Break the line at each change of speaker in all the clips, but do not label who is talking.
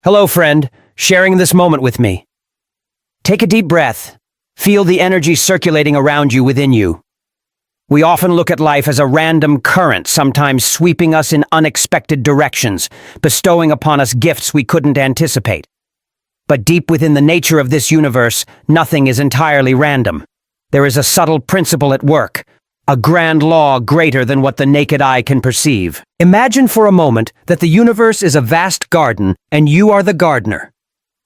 Hello, friend, sharing this moment with me. Take a deep breath. Feel the energy circulating around you within you. We often look at life as a random current, sometimes sweeping us in unexpected directions, bestowing upon us gifts we couldn't anticipate. But deep within the nature of this universe, nothing is entirely random. There is a subtle principle at work, a grand law greater than what the naked eye can perceive. Imagine for a moment that the universe is a vast garden and you are the gardener.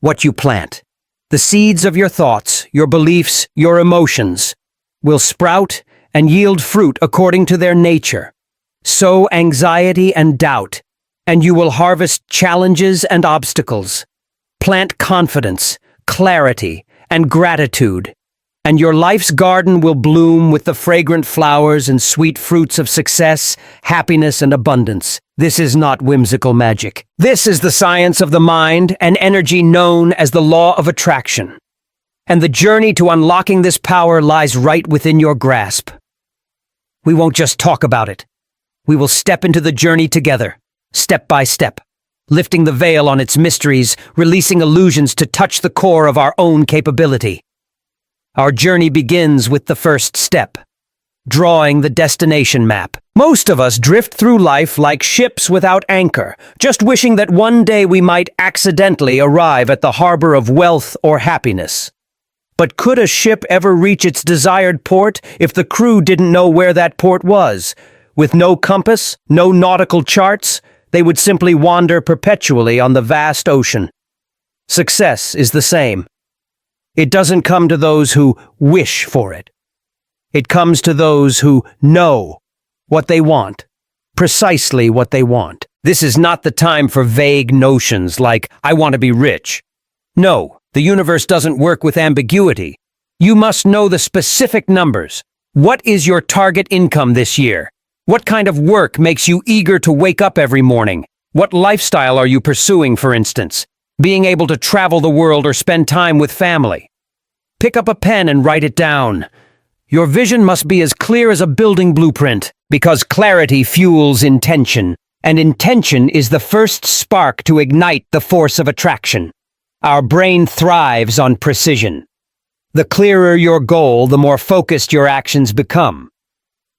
What you plant, the seeds of your thoughts, your beliefs, your emotions, will sprout and yield fruit according to their nature. Sow anxiety and doubt, and you will harvest challenges and obstacles. Plant confidence, clarity, and gratitude, and your life's garden will bloom with the fragrant flowers and sweet fruits of success, happiness, and abundance. This is not whimsical magic. This is the science of the mind, an energy known as the law of attraction. And the journey to unlocking this power lies right within your grasp. We won't just talk about it. We will step into the journey together, step by step, lifting the veil on its mysteries, releasing illusions to touch the core of our own capability. Our journey begins with the first step, drawing the destination map. Most of us drift through life like ships without anchor, just wishing that one day we might accidentally arrive at the harbor of wealth or happiness. But could a ship ever reach its desired port if the crew didn't know where that port was? With no compass, no nautical charts, they would simply wander perpetually on the vast ocean. Success is the same. It doesn't come to those who wish for it. It comes to those who know what they want, precisely what they want. This is not the time for vague notions like, I want to be rich. No, the universe doesn't work with ambiguity. You must know the specific numbers. What is your target income this year? What kind of work makes you eager to wake up every morning? What lifestyle are you pursuing, for instance? Being able to travel the world or spend time with family. Pick up a pen and write it down. Your vision must be as clear as a building blueprint, because clarity fuels intention, and intention is the first spark to ignite the force of attraction. Our brain thrives on precision. The clearer your goal, the more focused your actions become.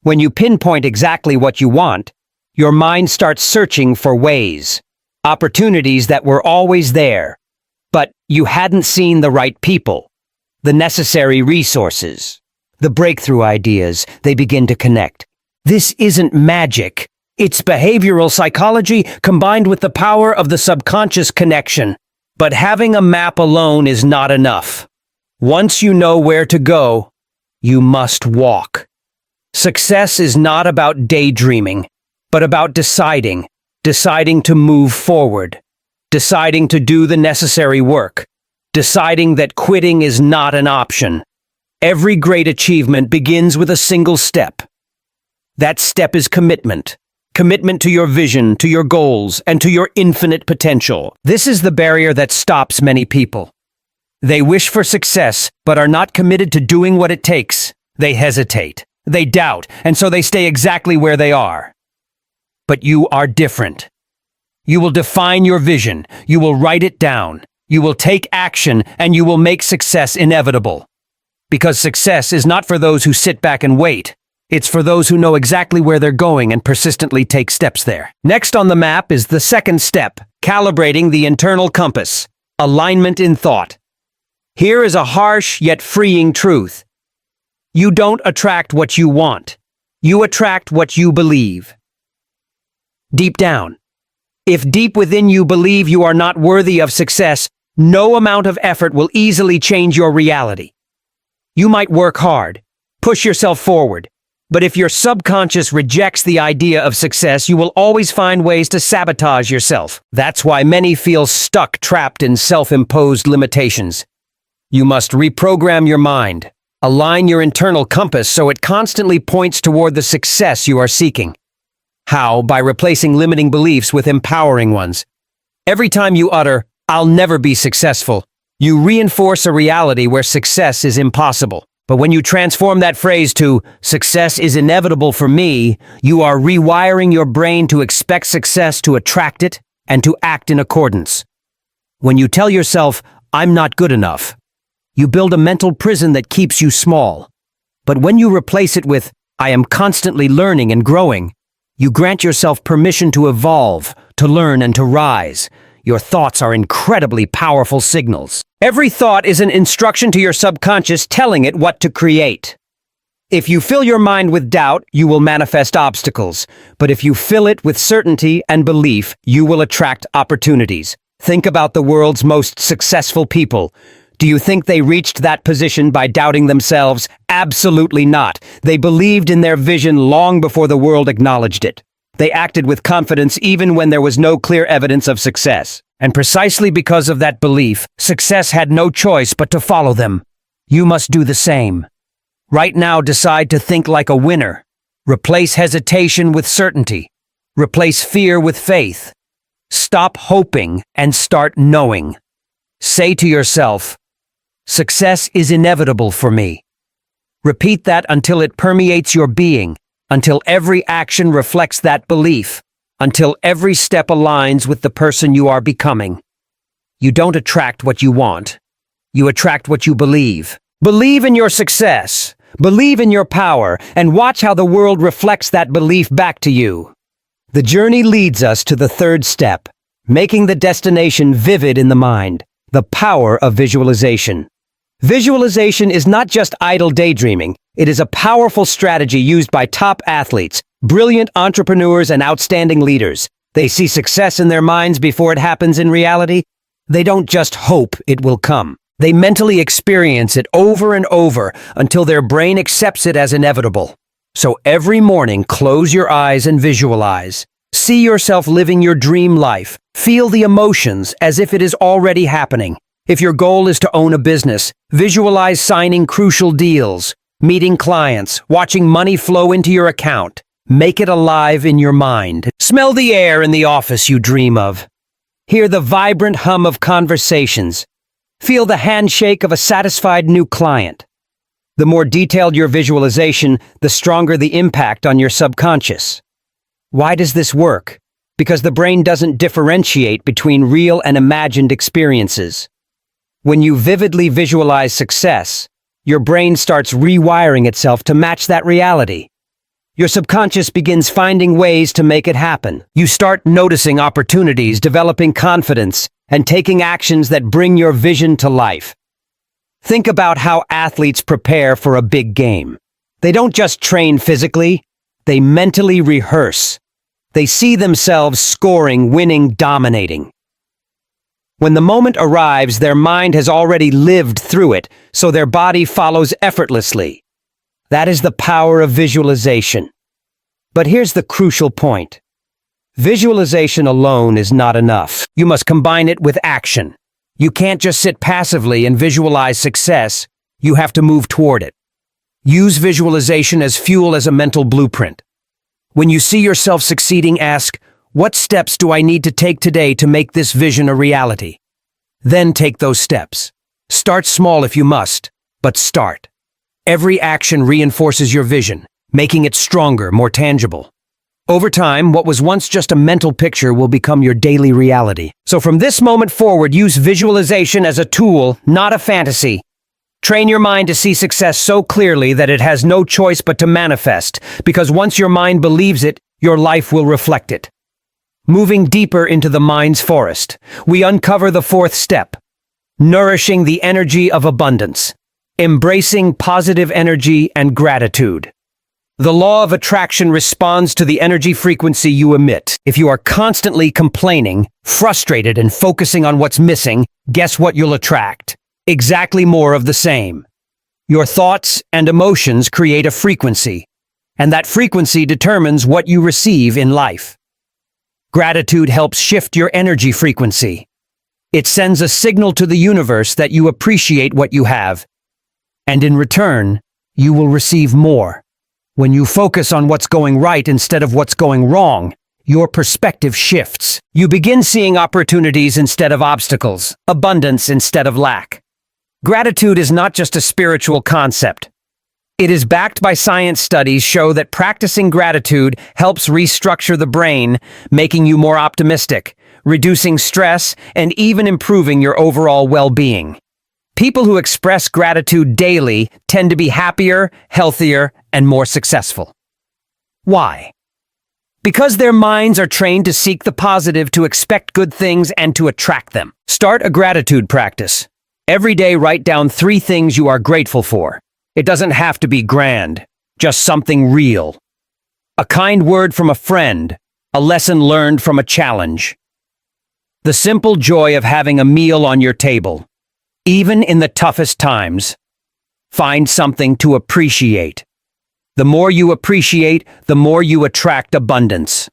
When you pinpoint exactly what you want, your mind starts searching for ways, opportunities that were always there, but you hadn't seen the right people, the necessary resources, the breakthrough ideas. They begin to connect. This isn't magic. It's behavioral psychology combined with the power of the subconscious connection. But having a map alone is not enough. Once you know where to go, you must walk. Success is not about daydreaming, but about deciding to move forward, deciding to do the necessary work, deciding that quitting is not an option. Every great achievement begins with a single step. That step is commitment. Commitment to your vision, to your goals, and to your infinite potential. This is the barrier that stops many people. They wish for success, but are not committed to doing what it takes. They hesitate. They doubt, and so they stay exactly where they are. But you are different. You will define your vision. You will write it down. You will take action, and you will make success inevitable. Because success is not for those who sit back and wait. It's for those who know exactly where they're going and persistently take steps there. Next on the map is the second step, calibrating the internal compass, alignment in thought. Here is a harsh yet freeing truth. You don't attract what you want. You attract what you believe. Deep down, if deep within you believe you are not worthy of success, no amount of effort will easily change your reality. You might work hard, push yourself forward, but if your subconscious rejects the idea of success, you will always find ways to sabotage yourself. That's why many feel stuck, trapped in self-imposed limitations. You must reprogram your mind, align your internal compass so it constantly points toward the success you are seeking. How? By replacing limiting beliefs with empowering ones. Every time you utter, "I'll never be successful," you reinforce a reality where success is impossible. But when you transform that phrase to, "Success is inevitable for me," you are rewiring your brain to expect success, to attract it, and to act in accordance. When you tell yourself, "I'm not good enough," you build a mental prison that keeps you small. But when you replace it with, "I am constantly learning and growing," you grant yourself permission to evolve, to learn and to rise. Your thoughts are incredibly powerful signals. Every thought is an instruction to your subconscious telling it what to create. If you fill your mind with doubt, you will manifest obstacles. But if you fill it with certainty and belief, you will attract opportunities. Think about the world's most successful people. Do you think they reached that position by doubting themselves? Absolutely not. They believed in their vision long before the world acknowledged it. They acted with confidence even when there was no clear evidence of success. And precisely because of that belief, success had no choice but to follow them. You must do the same. Right now, decide to think like a winner. Replace hesitation with certainty. Replace fear with faith. Stop hoping and start knowing. Say to yourself, "Success is inevitable for me." Repeat that until it permeates your being, until every action reflects that belief, until every step aligns with the person you are becoming. You don't attract what you want. You attract what you believe. Believe in your success. Believe in your power, and watch how the world reflects that belief back to you. The journey leads us to the third step, making the destination vivid in the mind, the power of visualization. Visualization is not just idle daydreaming. It is a powerful strategy used by top athletes, brilliant entrepreneurs, and outstanding leaders. They see success in their minds before it happens in reality. They don't just hope it will come. They mentally experience it over and over until their brain accepts it as inevitable. So every morning, close your eyes and visualize. See yourself living your dream life. Feel the emotions as if it is already happening. If your goal is to own a business, visualize signing crucial deals, meeting clients, watching money flow into your account. Make it alive in your mind. Smell the air in the office you dream of. Hear the vibrant hum of conversations. Feel the handshake of a satisfied new client. The more detailed your visualization, the stronger the impact on your subconscious. Why does this work? Because the brain doesn't differentiate between real and imagined experiences. When you vividly visualize success, your brain starts rewiring itself to match that reality. Your subconscious begins finding ways to make it happen. You start noticing opportunities, developing confidence, and taking actions that bring your vision to life. Think about how athletes prepare for a big game. They don't just train physically, they mentally rehearse. They see themselves scoring, winning, dominating. When the moment arrives, their mind has already lived through it, so their body follows effortlessly. That is the power of visualization. But here's the crucial point. Visualization alone is not enough. You must combine it with action. You can't just sit passively and visualize success. You have to move toward it. Use visualization as fuel, as a mental blueprint. When you see yourself succeeding, ask, "What steps do I need to take today to make this vision a reality?" Then take those steps. Start small if you must, but start. Every action reinforces your vision, making it stronger, more tangible. Over time, what was once just a mental picture will become your daily reality. So from this moment forward, use visualization as a tool, not a fantasy. Train your mind to see success so clearly that it has no choice but to manifest, because once your mind believes it, your life will reflect it. Moving deeper into the mind's forest, we uncover the fourth step, nourishing the energy of abundance, embracing positive energy and gratitude. The law of attraction responds to the energy frequency you emit. If you are constantly complaining, frustrated, and focusing on what's missing, guess what you'll attract? Exactly more of the same. Your thoughts and emotions create a frequency, and that frequency determines what you receive in life. Gratitude helps shift your energy frequency. It sends a signal to the universe that you appreciate what you have, and in return, you will receive more. When you focus on what's going right instead of what's going wrong, your perspective shifts. You begin seeing opportunities instead of obstacles, abundance instead of lack. Gratitude is not just a spiritual concept. It is backed by science. Studies show that practicing gratitude helps restructure the brain, making you more optimistic, reducing stress, and even improving your overall well-being. People who express gratitude daily tend to be happier, healthier, and more successful. Why? Because their minds are trained to seek the positive, to expect good things, and to attract them. Start a gratitude practice. Every day, write down 3 things you are grateful for. It doesn't have to be grand, just something real. A kind word from a friend, a lesson learned from a challenge. The simple joy of having a meal on your table. Even in the toughest times, find something to appreciate. The more you appreciate, the more you attract abundance.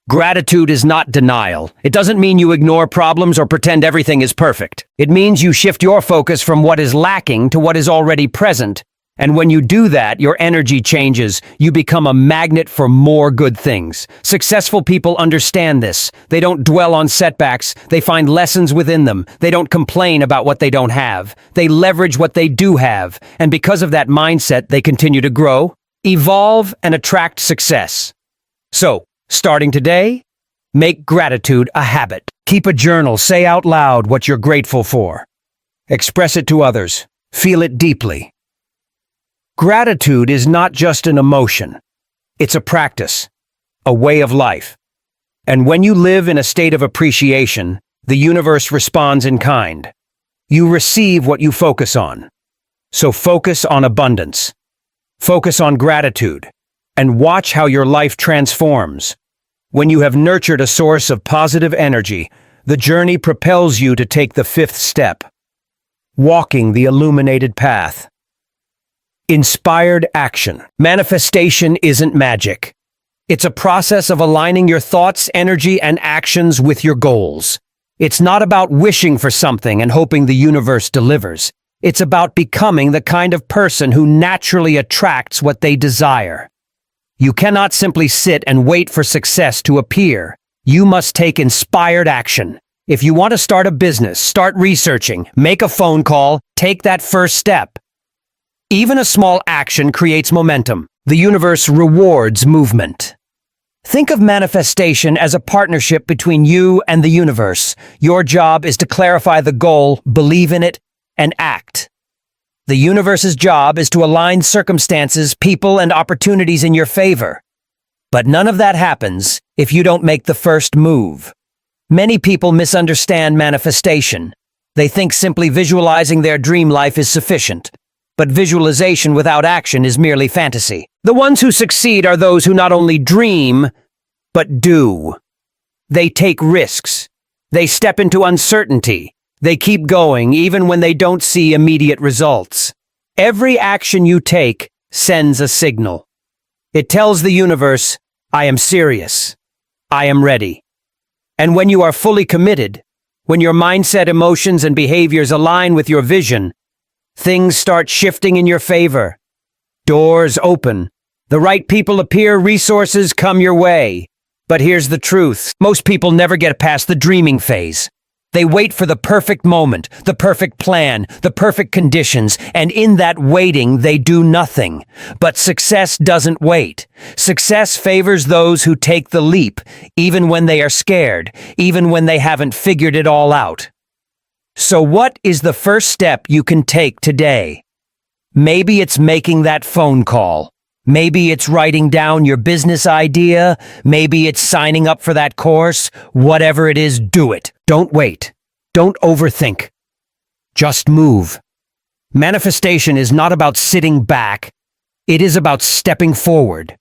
Gratitude is not denial. It doesn't mean you ignore problems or pretend everything is perfect. It means you shift your focus from what is lacking to what is already present. And when you do that, your energy changes. You become a magnet for more good things. Successful people understand this. They don't dwell on setbacks. They find lessons within them. They don't complain about what they don't have. They leverage what they do have. And because of that mindset, they continue to grow, evolve, and attract success. So, starting today, make gratitude a habit. Keep a journal. Say out loud what you're grateful for. Express it to others. Feel it deeply. Gratitude is not just an emotion. It's a practice, a way of life. And when you live in a state of appreciation, the universe responds in kind. You receive what you focus on. So focus on abundance. Focus on gratitude. And watch how your life transforms. When you have nurtured a source of positive energy, the journey propels you to take the 5th step. Walking the illuminated path. Inspired action. Manifestation isn't magic. It's a process of aligning your thoughts, energy, and actions with your goals. It's not about wishing for something and hoping the universe delivers. It's about becoming the kind of person who naturally attracts what they desire. You cannot simply sit and wait for success to appear. You must take inspired action. If you want to start a business, start researching, make a phone call, take that first step. Even a small action creates momentum. The universe rewards movement. Think of manifestation as a partnership between you and the universe. Your job is to clarify the goal, believe in it, and act. The universe's job is to align circumstances, people, and opportunities in your favor. But none of that happens if you don't make the first move. Many people misunderstand manifestation. They think simply visualizing their dream life is sufficient. But visualization without action is merely fantasy. The ones who succeed are those who not only dream, but do. They take risks. They step into uncertainty. They keep going even when they don't see immediate results. Every action you take sends a signal. It tells the universe, I am serious. I am ready. And when you are fully committed, when your mindset, emotions, and behaviors align with your vision, things start shifting in your favor. Doors open. The right people appear, resources come your way. But here's the truth. Most people never get past the dreaming phase. They wait for the perfect moment, the perfect plan, the perfect conditions, and in that waiting, they do nothing. But success doesn't wait. Success favors those who take the leap, even when they are scared, even when they haven't figured it all out. So what is the first step you can take today? Maybe it's making that phone call. Maybe it's writing down your business idea. Maybe it's signing up for that course. Whatever it is, do it. Don't wait. Don't overthink. Just move. Manifestation is not about sitting back. It is about stepping forward.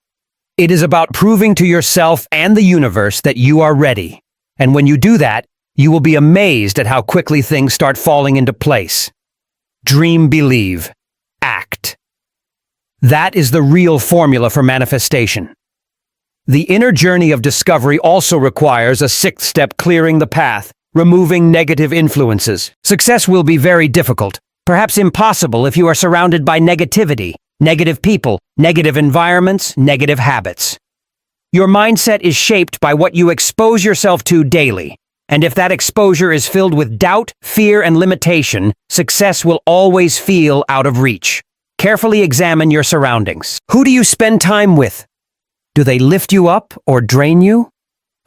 It is about proving to yourself and the universe that you are ready. And when you do that, you will be amazed at how quickly things start falling into place. Dream, believe, act. That is the real formula for manifestation. The inner journey of discovery also requires a 6th step: clearing the path, removing negative influences. Success will be very difficult, perhaps impossible if you are surrounded by negativity, negative people, negative environments, negative habits. Your mindset is shaped by what you expose yourself to daily. And if that exposure is filled with doubt, fear, and limitation, success will always feel out of reach. Carefully examine your surroundings. Who do you spend time with? Do they lift you up or drain you?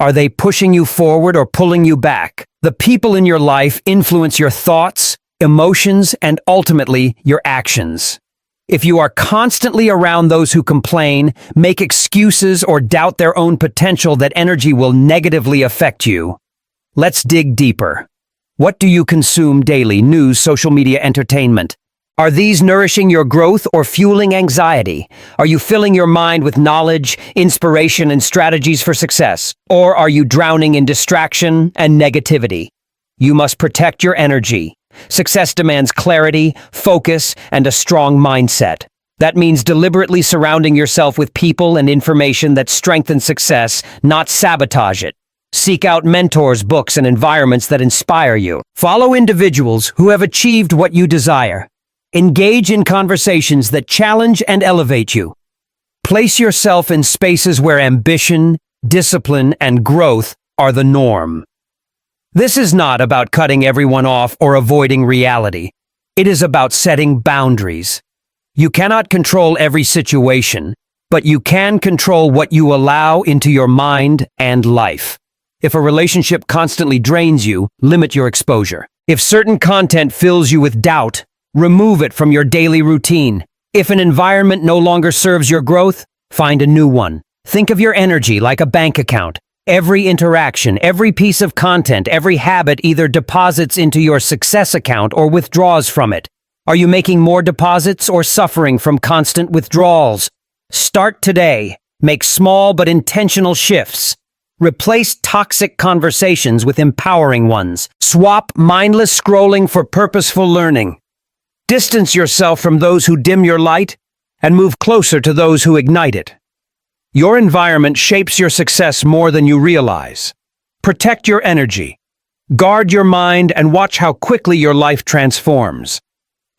Are they pushing you forward or pulling you back? The people in your life influence your thoughts, emotions, and ultimately your actions. If you are constantly around those who complain, make excuses, or doubt their own potential, that energy will negatively affect you. Let's dig deeper. What do you consume daily? News, social media, entertainment. Are these nourishing your growth or fueling anxiety? Are you filling your mind with knowledge, inspiration, and strategies for success? Or are you drowning in distraction and negativity? You must protect your energy. Success demands clarity, focus, and a strong mindset. That means deliberately surrounding yourself with people and information that strengthen success, not sabotage it. Seek out mentors, books, and environments that inspire you. Follow individuals who have achieved what you desire. Engage in conversations that challenge and elevate you. Place yourself in spaces where ambition, discipline, and growth are the norm. This is not about cutting everyone off or avoiding reality. It is about setting boundaries. You cannot control every situation, but you can control what you allow into your mind and life. If a relationship constantly drains you, limit your exposure. If certain content fills you with doubt, remove it from your daily routine. If an environment no longer serves your growth, find a new one. Think of your energy like a bank account. Every interaction, every piece of content, every habit either deposits into your success account or withdraws from it. Are you making more deposits or suffering from constant withdrawals? Start today. Make small but intentional shifts. Replace toxic conversations with empowering ones. Swap mindless scrolling for purposeful learning. Distance yourself from those who dim your light and move closer to those who ignite it. Your environment shapes your success more than you realize. Protect your energy. Guard your mind and watch how quickly your life transforms.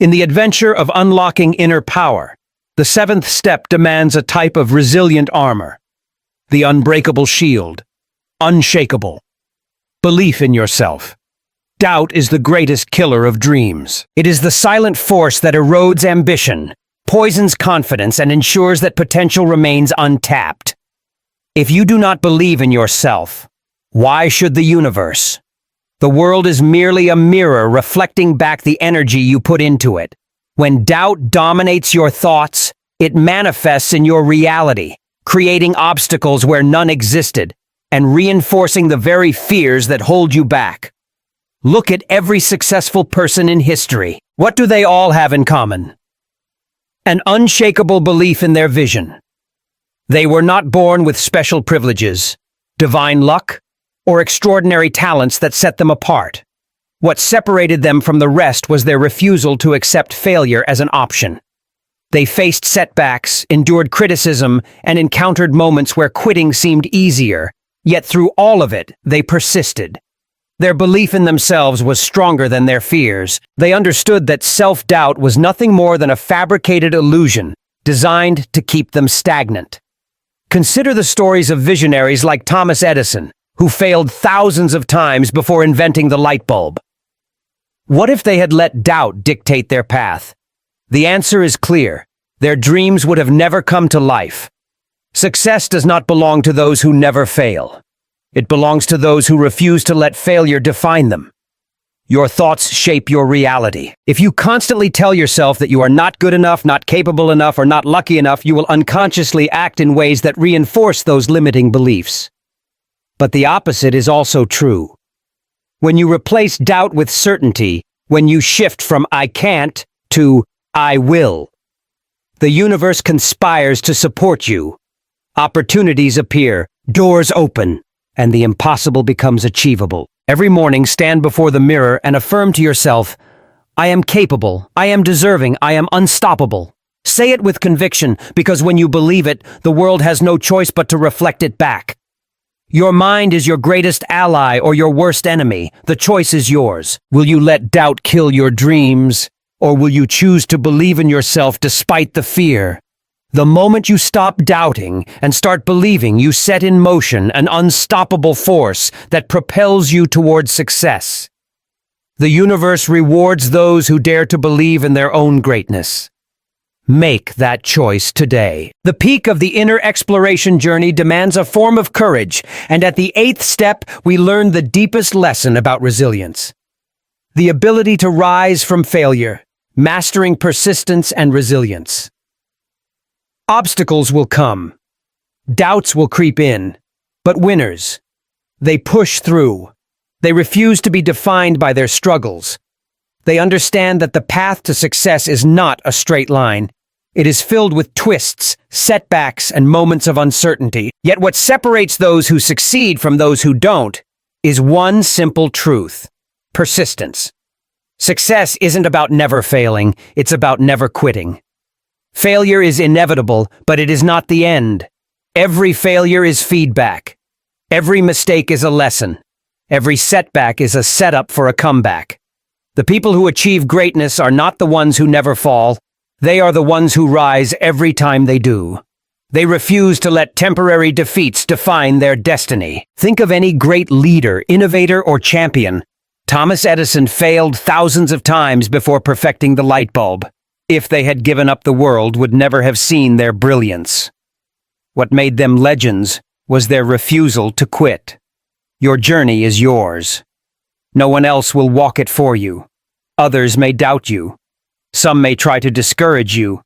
In the adventure of unlocking inner power, the 7th step demands a type of resilient armor. The unbreakable shield. Unshakable. Belief in yourself. Doubt is the greatest killer of dreams. It is the silent force that erodes ambition, poisons confidence, and ensures that potential remains untapped. If you do not believe in yourself, why should the universe? The world is merely a mirror reflecting back the energy you put into it. When doubt dominates your thoughts, it manifests in your reality, creating obstacles where none existed, and reinforcing the very fears that hold you back. Look at every successful person in history. What do they all have in common? An unshakable belief in their vision. They were not born with special privileges, divine luck, or extraordinary talents that set them apart. What separated them from the rest was their refusal to accept failure as an option. They faced setbacks, endured criticism, and encountered moments where quitting seemed easier, yet through all of it, they persisted. Their belief in themselves was stronger than their fears. They understood that self-doubt was nothing more than a fabricated illusion designed to keep them stagnant. Consider the stories of visionaries like Thomas Edison, who failed thousands of times before inventing the light bulb. What if they had let doubt dictate their path? The answer is clear. Their dreams would have never come to life. Success does not belong to those who never fail. It belongs to those who refuse to let failure define them. Your thoughts shape your reality. If you constantly tell yourself that you are not good enough, not capable enough, or not lucky enough, you will unconsciously act in ways that reinforce those limiting beliefs. But the opposite is also true. When you replace doubt with certainty, when you shift from "I can't" to "I will," the universe conspires to support you. Opportunities appear, doors open, and the impossible becomes achievable. Every morning, stand before the mirror and affirm to yourself, "I am capable, I am deserving, I am unstoppable." Say it with conviction, because when you believe it, the world has no choice but to reflect it back. Your mind is your greatest ally or your worst enemy. The choice is yours. Will you let doubt kill your dreams, or will you choose to believe in yourself despite the fear? The moment you stop doubting and start believing, you set in motion an unstoppable force that propels you towards success. The universe rewards those who dare to believe in their own greatness. Make that choice today. The peak of the inner exploration journey demands a form of courage, and at the 8th step, we learn the deepest lesson about resilience. The ability to rise from failure, mastering persistence and resilience. Obstacles will come. Doubts will creep in. But winners, they push through. They refuse to be defined by their struggles. They understand that the path to success is not a straight line. It is filled with twists, setbacks, and moments of uncertainty. Yet what separates those who succeed from those who don't is one simple truth: persistence. Success isn't about never failing, it's about never quitting. Failure is inevitable, but it is not the end. Every failure is feedback. Every mistake is a lesson. Every setback is a setup for a comeback. The people who achieve greatness are not the ones who never fall. They are the ones who rise every time they do. They refuse to let temporary defeats define their destiny. Think of any great leader, innovator, or champion. Thomas Edison failed thousands of times before perfecting the light bulb. If they had given up, the world would never have seen their brilliance. What made them legends was their refusal to quit. Your journey is yours. No one else will walk it for you. Others may doubt you. Some may try to discourage you,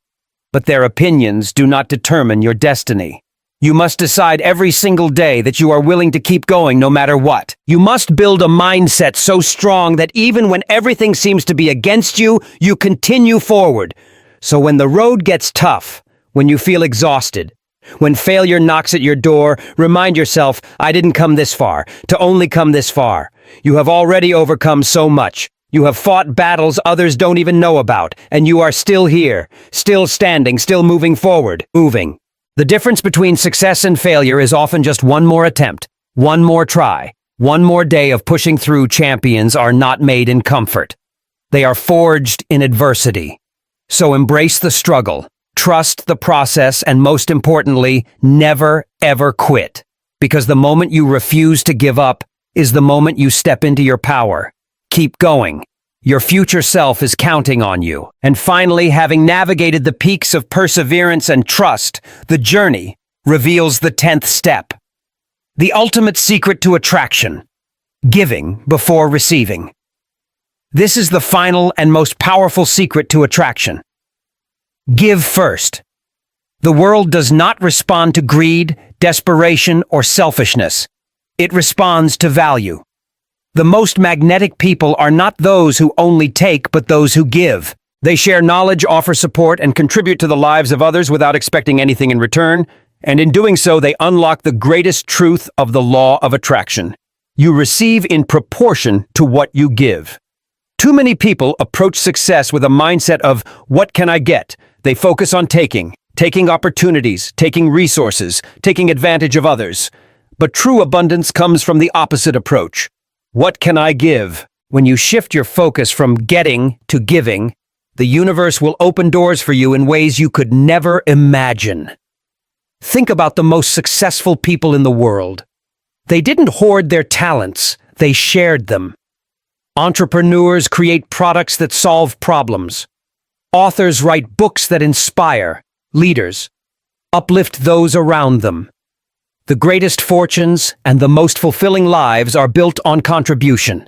but their opinions do not determine your destiny. You must decide every single day that you are willing to keep going no matter what. You must build a mindset so strong that even when everything seems to be against you, you continue forward. So when the road gets tough, when you feel exhausted, when failure knocks at your door, remind yourself, I didn't come this far, to only come this far. You have already overcome so much. You have fought battles others don't even know about, and you are still here, still standing, still moving forward, moving. The difference between success and failure is often just one more attempt, one more try, one more day of pushing through. Champions are not made in comfort. They are forged in adversity. So embrace the struggle. Trust the process, and most importantly, never, ever quit. Because the moment you refuse to give up is the moment you step into your power. Keep going. Your future self is counting on you. And finally, having navigated the peaks of perseverance and trust, the journey reveals the 10th step. The ultimate secret to attraction: giving before receiving. This is the final and most powerful secret to attraction. Give first. The world does not respond to greed, desperation, or selfishness. It responds to value. The most magnetic people are not those who only take, but those who give. They share knowledge, offer support, and contribute to the lives of others without expecting anything in return. And in doing so, they unlock the greatest truth of the law of attraction. You receive in proportion to what you give. Too many people approach success with a mindset of, what can I get? They focus on taking opportunities, taking resources, taking advantage of others. But true abundance comes from the opposite approach. What can I give? When you shift your focus from getting to giving, the universe will open doors for you in ways you could never imagine. Think about the most successful people in the world. They didn't hoard their talents, they shared them. Entrepreneurs create products that solve problems. Authors write books that inspire. Leaders uplift those around them. The greatest fortunes and the most fulfilling lives are built on contribution.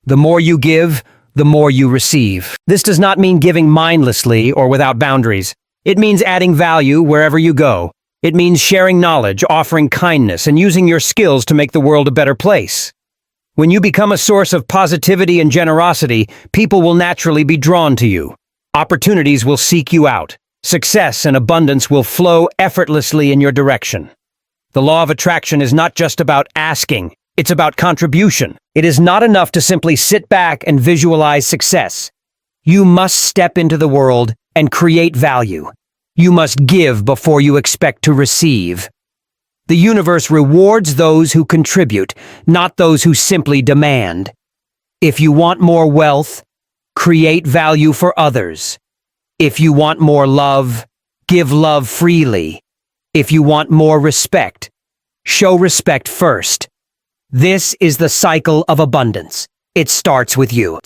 The more you give, the more you receive. This does not mean giving mindlessly or without boundaries. It means adding value wherever you go. It means sharing knowledge, offering kindness, and using your skills to make the world a better place. When you become a source of positivity and generosity, people will naturally be drawn to you. Opportunities will seek you out. Success and abundance will flow effortlessly in your direction. The law of attraction is not just about asking, it's about contribution. It is not enough to simply sit back and visualize success. You must step into the world and create value. You must give before you expect to receive. The universe rewards those who contribute, not those who simply demand. If you want more wealth, create value for others. If you want more love, give love freely. If you want more respect, show respect first. This is the cycle of abundance. It starts with you.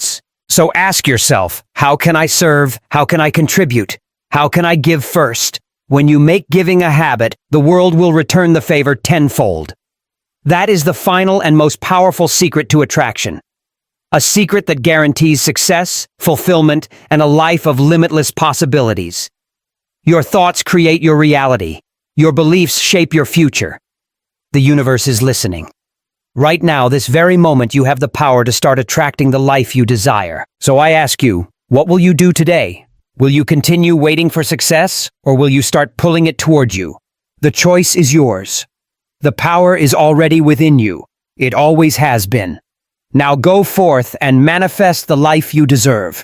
So ask yourself, how can I serve? How can I contribute? How can I give first? When you make giving a habit, the world will return the favor tenfold. That is the final and most powerful secret to attraction. A secret that guarantees success, fulfillment, and a life of limitless possibilities. Your thoughts create your reality. Your beliefs shape your future. The universe is listening. Right now, this very moment, you have the power to start attracting the life you desire. So I ask you, what will you do today? Will you continue waiting for success, or will you start pulling it toward you? The choice is yours. The power is already within you. It always has been. Now go forth and manifest the life you deserve.